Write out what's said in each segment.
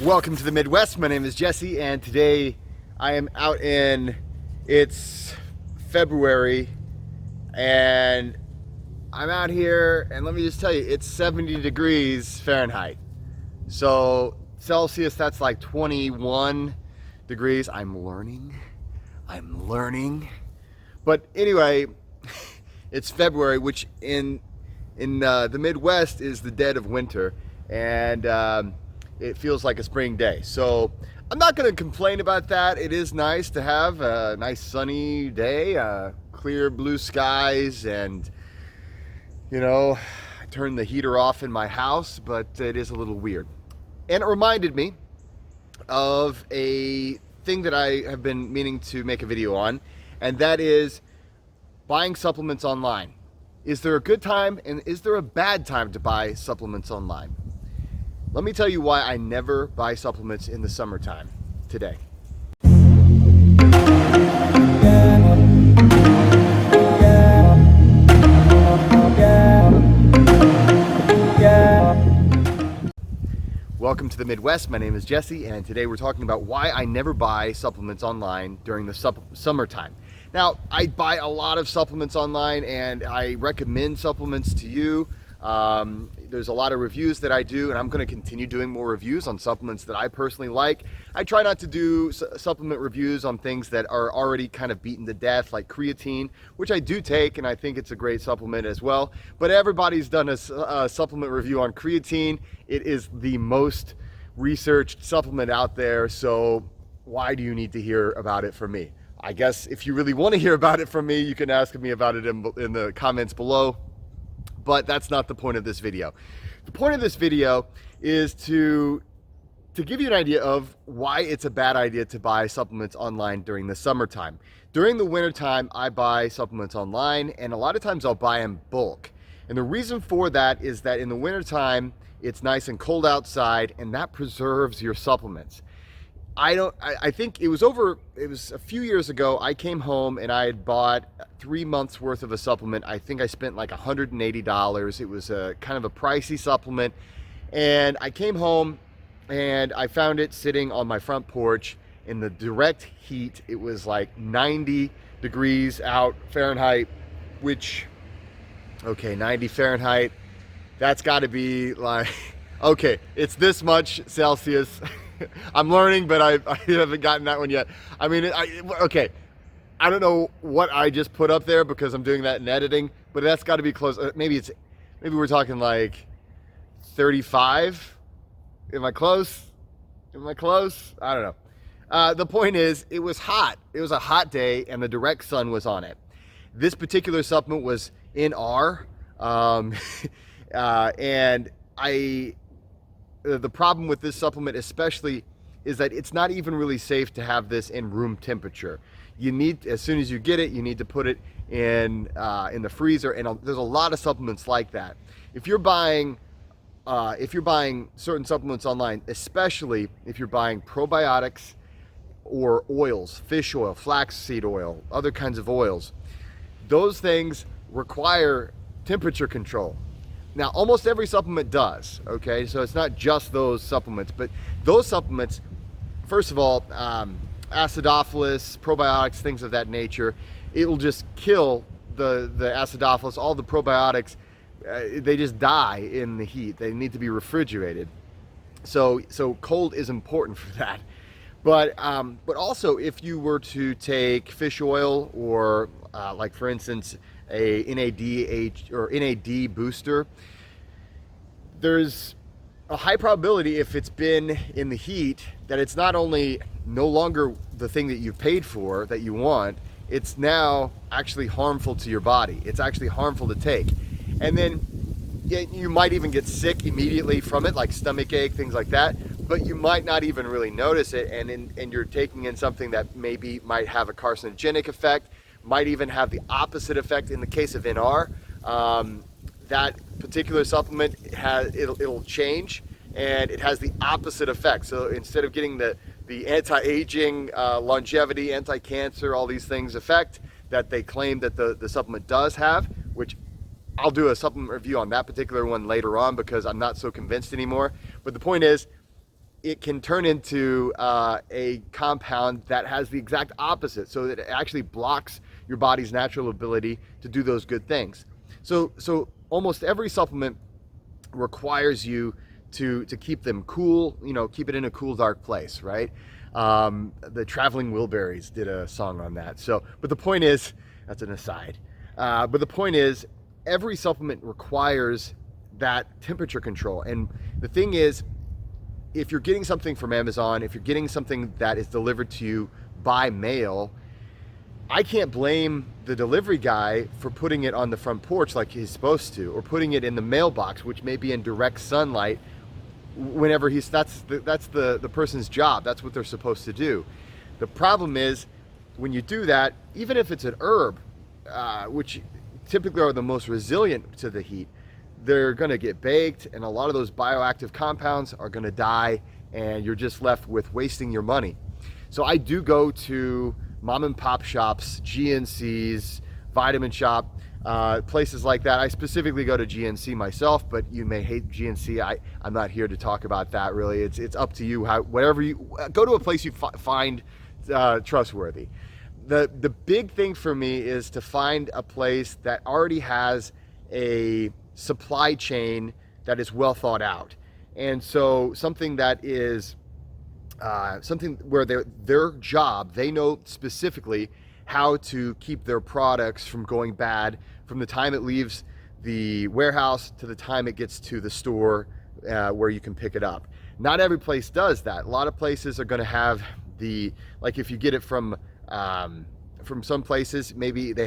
Welcome to the Midwest. My name is Jesse, and today I am out it's February, and I'm out here, and let me just tell you, it's 70 degrees Fahrenheit. So Celsius, that's like 21 degrees. I'm learning. But anyway, it's February, which in the Midwest is the dead of winter, and it feels like a spring day. So I'm not going to complain about that. It is nice to have a nice sunny day, clear blue skies, and I turned the heater off in my house, but it is a little weird. And it reminded me of a thing that I have been meaning to make a video on, and that is buying supplements online. Is there a good time and is there a bad time to buy supplements online? Let me tell you why I never buy supplements in the summertime today. Welcome to the Midwest. My name is Jesse, and today we're talking about why I never buy supplements online during the summertime. Now, I buy a lot of supplements online, and I recommend supplements to you. There's a lot of reviews that I do, and I'm going to continue doing more reviews on supplements that I personally like. I try not to do supplement reviews on things that are already kind of beaten to death, like creatine, which I do take, and I think it's a great supplement as well. But everybody's done a supplement review on creatine. It is the most researched supplement out there, so why do you need to hear about it from me? I guess if you really want to hear about it from me, you can ask me about it in the comments below. But that's not the point of this video. The point of this video is to give you an idea of why it's a bad idea to buy supplements online during the summertime. During the wintertime, I buy supplements online, and a lot of times I'll buy in bulk. And the reason for that is that in the wintertime, it's nice and cold outside, and that preserves your supplements. I think it was a few years ago, I came home and I had bought 3 months worth of a supplement. I think I spent like $180. It was a kind of a pricey supplement. And I came home and I found it sitting on my front porch in the direct heat. It was like 90 degrees out Fahrenheit, which, okay, 90 Fahrenheit, that's gotta be like, okay, it's this much Celsius. I'm learning, but I haven't gotten that one yet. I mean, okay. I don't know what I just put up there because I'm doing that in editing, but that's got to be close. Maybe we're talking like 35. Am I close? I don't know. The point is, it was hot. It was a hot day, and the direct sun was on it. This particular supplement was in R, and the problem with this supplement especially is that it's not even really safe to have this in room temperature. You need, as soon as you get it, you need to put it in the freezer, and there's a lot of supplements like that. If you're buying certain supplements online, especially if you're buying probiotics or oils, fish oil, flaxseed oil, other kinds of oils, those things require temperature control. Now, almost every supplement does, okay? So it's not just those supplements, but those supplements, first of all, acidophilus, probiotics, things of that nature, it will just kill the acidophilus, all the probiotics, they just die in the heat. They need to be refrigerated. So cold is important for that. But also, if you were to take fish oil or, like for instance, a NAD booster, there's a high probability, if it's been in the heat, that it's not only no longer the thing that you've paid for, that you want, it's now actually harmful to your body. It's actually harmful to take. And then you might even get sick immediately from it, like stomach ache, things like that, but you might not even really notice it, and you're taking in something that maybe might have a carcinogenic effect, might even have the opposite effect. In the case of NR, that particular supplement it'll change, and it has the opposite effect. So instead of getting the anti-aging, longevity, anti-cancer, all these things effect that they claim that the supplement does have, which I'll do a supplement review on that particular one later on because I'm not so convinced anymore. But the point is, it can turn into a compound that has the exact opposite, so that it actually blocks your body's natural ability to do those good things. So almost every supplement requires you to keep them cool, keep it in a cool, dark place, right? The Traveling Wilburys did a song on that. But the point is, that's an aside. But the point is, every supplement requires that temperature control. And the thing is, if you're getting something from Amazon, if you're getting something that is delivered to you by mail, I can't blame the delivery guy for putting it on the front porch like he's supposed to, or putting it in the mailbox, which may be in direct sunlight whenever that's the person's job. That's what they're supposed to do. The problem is, when you do that, even if it's an herb, which typically are the most resilient to the heat, they're going to get baked, and a lot of those bioactive compounds are going to die, and you're just left with wasting your money. So I do go to mom and pop shops, GNCs, Vitamin Shop, places like that. I specifically go to GNC myself, but you may hate GNC. I'm not here to talk about that, really. It's up to you. Whatever you go to, a place you find trustworthy. The big thing for me is to find a place that already has a supply chain that is well thought out, and so something that is something where their job, they know specifically how to keep their products from going bad from the time it leaves the warehouse to the time it gets to the store where you can pick it up. Not every place does that. A lot of places are going to have like if you get it from some places, maybe they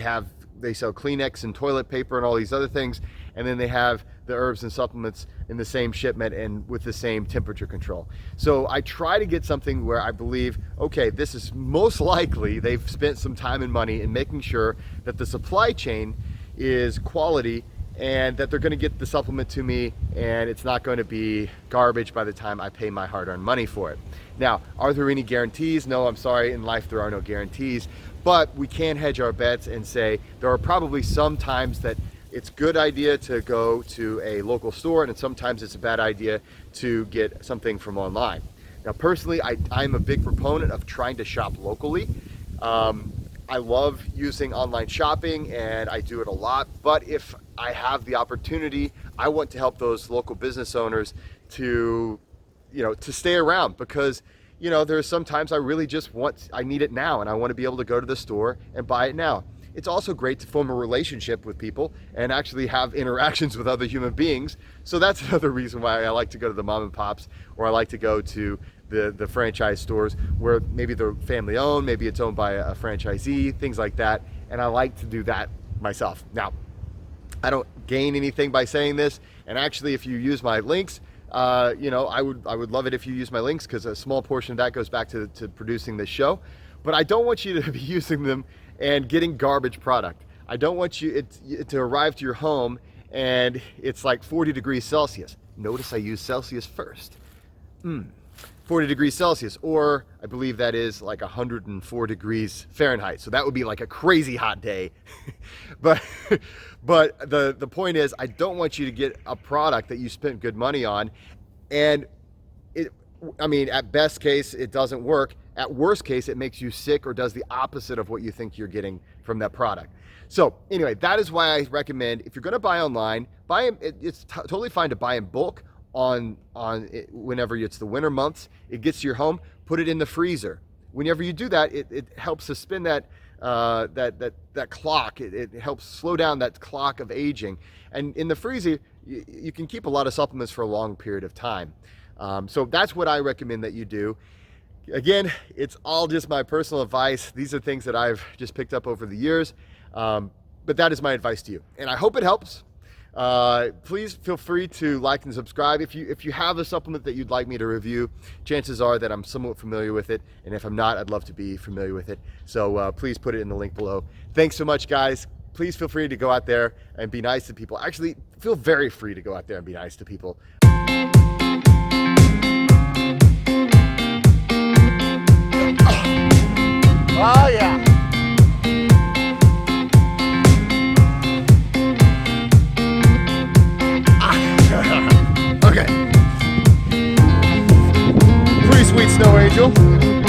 sell Kleenex and toilet paper and all these other things, and then they have the herbs and supplements in the same shipment and with the same temperature control. So I try to get something where I believe, okay, this is most likely they've spent some time and money in making sure that the supply chain is quality, and that they're going to get the supplement to me and it's not going to be garbage by the time I pay my hard-earned money for it. Now, are there any guarantees? No, I'm sorry, in life there are no guarantees, but we can hedge our bets and say there are probably some times that it's a good idea to go to a local store, and sometimes it's a bad idea to get something from online. Now, personally, I'm a big proponent of trying to shop locally. I love using online shopping, and I do it a lot, but if I have the opportunity, I want to help those local business owners to stay around, because there's sometimes I really just I need it now, and I want to be able to go to the store and buy it now. It's also great to form a relationship with people and actually have interactions with other human beings. So that's another reason why I like to go to the mom and pops, or I like to go to the franchise stores where maybe they're family owned, maybe it's owned by a franchisee, things like that. And I like to do that myself. Now, I don't gain anything by saying this. And actually, if you use my links, I would love it if you use my links, because a small portion of that goes back to producing this show. But I don't want you to be using them and getting garbage product. I don't want you to arrive to your home and it's like 40 degrees Celsius. Notice I use Celsius first. 40 degrees Celsius, or I believe that is like 104 degrees Fahrenheit. So that would be like a crazy hot day. but the point is, I don't want you to get a product that you spent good money on, and at best case, it doesn't work. At worst case, it makes you sick or does the opposite of what you think you're getting from that product. So anyway, that is why I recommend, if you're going to buy online, it's totally fine to buy in bulk on whenever it's the winter months. It gets to your home, put it in the freezer. Whenever you do that, it helps suspend that clock. It helps slow down that clock of aging. And in the freezer, you can keep a lot of supplements for a long period of time. So that's what I recommend that you do. Again, it's all just my personal advice. These are things that I've just picked up over the years, but that is my advice to you, and I hope it helps. Please feel free to like and subscribe. If you have a supplement that you'd like me to review, chances are that I'm somewhat familiar with it, and if I'm not, I'd love to be familiar with it. So please put it in the link below. Thanks so much, guys. Please feel free to go out there and be nice to people. Actually, feel very free to go out there and be nice to people. Oh yeah. Okay. Snow Angel.